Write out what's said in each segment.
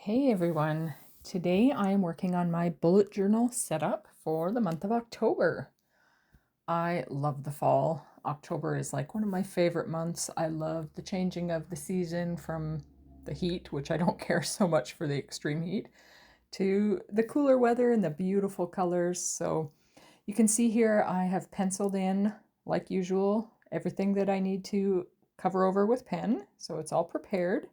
Hey everyone, today I am working on my bullet journal setup for the month of October. I love the fall. October is like one of my favorite months. I love the changing of the season from the heat, which I don't care so much for the extreme heat, to the cooler weather and the beautiful colors. So you can see here I have penciled in, like usual, everything that I need to cover over with pen, so it's all prepared.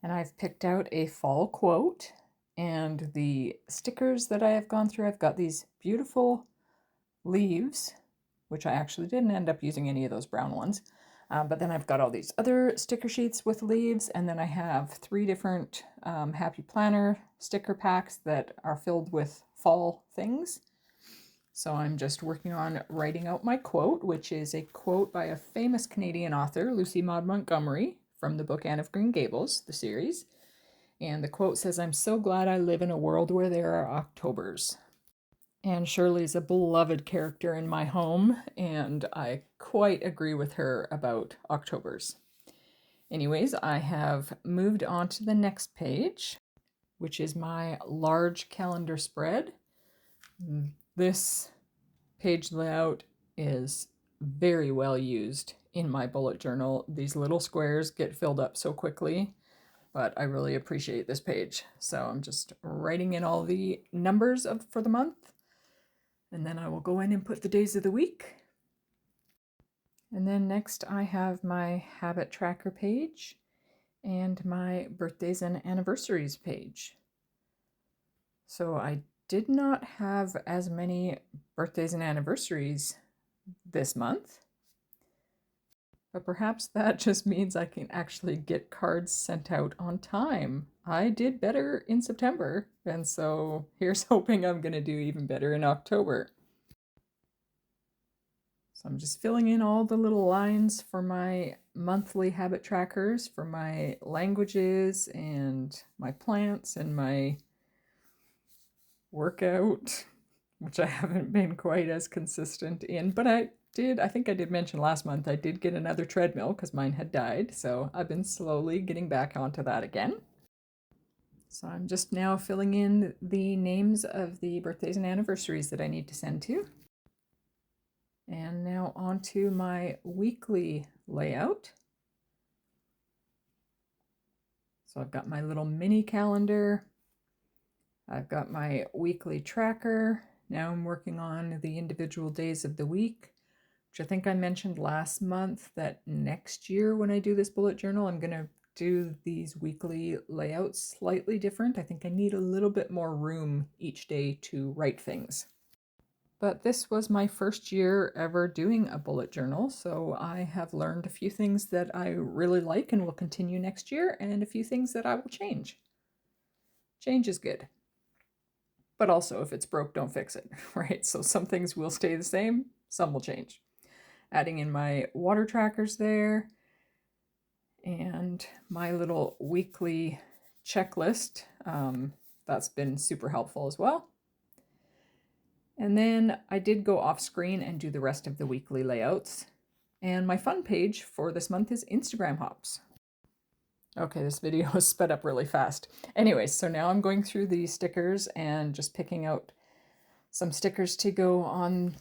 And I've picked out a fall quote, and the stickers that I have gone through, I've got these beautiful leaves, which I actually didn't end up using any of those brown ones. But then I've got all these other sticker sheets with leaves, and then I have 3 different Happy Planner sticker packs that are filled with fall things. So I'm just working on writing out my quote, which is a quote by a famous Canadian author, Lucy Maud Montgomery, from the book Anne of Green Gables, the series. And the quote says, "I'm so glad I live in a world where there are Octobers." And Shirley is a beloved character in my home, and I quite agree with her about Octobers. Anyways, I have moved on to the next page, which is my large calendar spread. This page layout is very well used in my bullet journal. These little squares get filled up so quickly, but I really appreciate this page. So I'm just writing in all the numbers for the month, and then I will go in and put the days of the week. And then next I have my habit tracker page and my birthdays and anniversaries page. So I did not have as many birthdays and anniversaries this month, but perhaps that just means I can actually get cards sent out on time. I did better in September, and so here's hoping I'm going to do even better in October. So I'm just filling in all the little lines for my monthly habit trackers for my languages and my plants and my workout, which I haven't been quite as consistent in, but I think I did mention last month I did get another treadmill because mine had died, so I've been slowly getting back onto that again. So I'm just now filling in the names of the birthdays and anniversaries that I need to send to. And now on to my weekly layout. So I've got my little mini calendar. I've got my weekly tracker. Now I'm working on the individual days of the week, which I think I mentioned last month that next year when I do this bullet journal, I'm going to do these weekly layouts slightly different. I think I need a little bit more room each day to write things. But this was my first year ever doing a bullet journal, so I have learned a few things that I really like and will continue next year, and a few things that I will change. Change is good. But also, if it's broke, don't fix it, right? So some things will stay the same, some will change. Adding in my water trackers there, and my little weekly checklist. That's been super helpful as well. And then I did go off screen and do the rest of the weekly layouts. And my fun page for this month is Instagram hops. Okay, this video is sped up really fast. Anyways, so now I'm going through the stickers and just picking out some stickers to go on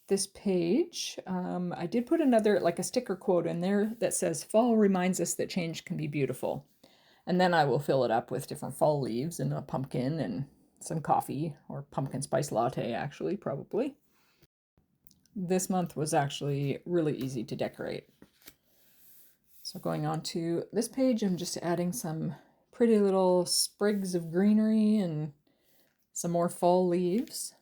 this page. I did put another, like a sticker quote in there that says, "Fall reminds us that change can be beautiful." And then I will fill it up with different fall leaves and a pumpkin and some coffee, or pumpkin spice latte, actually, probably. This month was actually really easy to decorate. So going on to this page, I'm just adding some pretty little sprigs of greenery and some more fall leaves.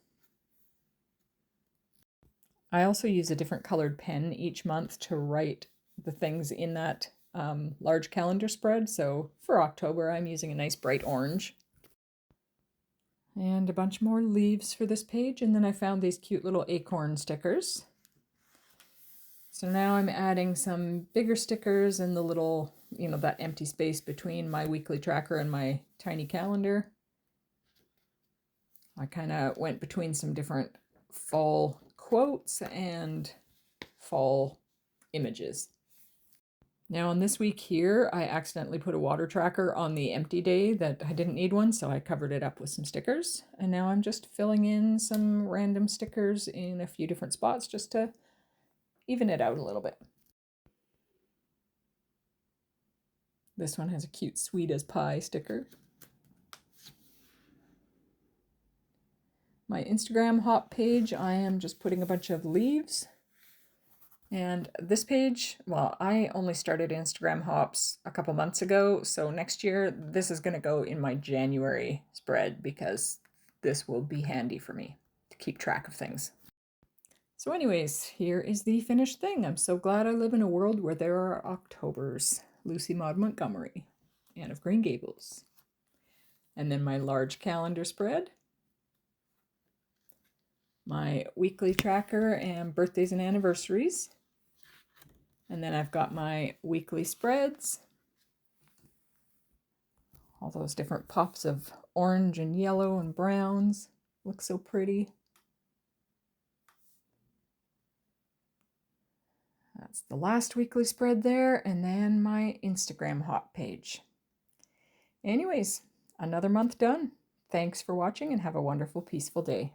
I also use a different colored pen each month to write the things in that large calendar spread. So for October, I'm using a nice bright orange. And a bunch more leaves for this page, and then I found these cute little acorn stickers. So now I'm adding some bigger stickers in the little, that empty space between my weekly tracker and my tiny calendar. I kind of went between some different fall quotes and fall images. Now on this week here, I accidentally put a water tracker on the empty day that I didn't need one, so I covered it up with some stickers. And now I'm just filling in some random stickers in a few different spots just to even it out a little bit. This one has a cute sweet as pie sticker. My Instagram hop page, I am just putting a bunch of leaves. And this page, well, I only started Instagram hops a couple months ago, so next year this is going to go in my January spread because this will be handy for me to keep track of things. So anyways, here is the finished thing. I'm so glad I live in a world where there are Octobers. Lucy Maud Montgomery, Anne of Green Gables. And then my large calendar spread, my weekly tracker and birthdays and anniversaries. And then I've got my weekly spreads, all those different pops of orange and yellow and browns. Look so pretty. That's the last weekly spread there, and then my Instagram hop page. Anyways, another month done. Thanks for watching and have a wonderful, peaceful day.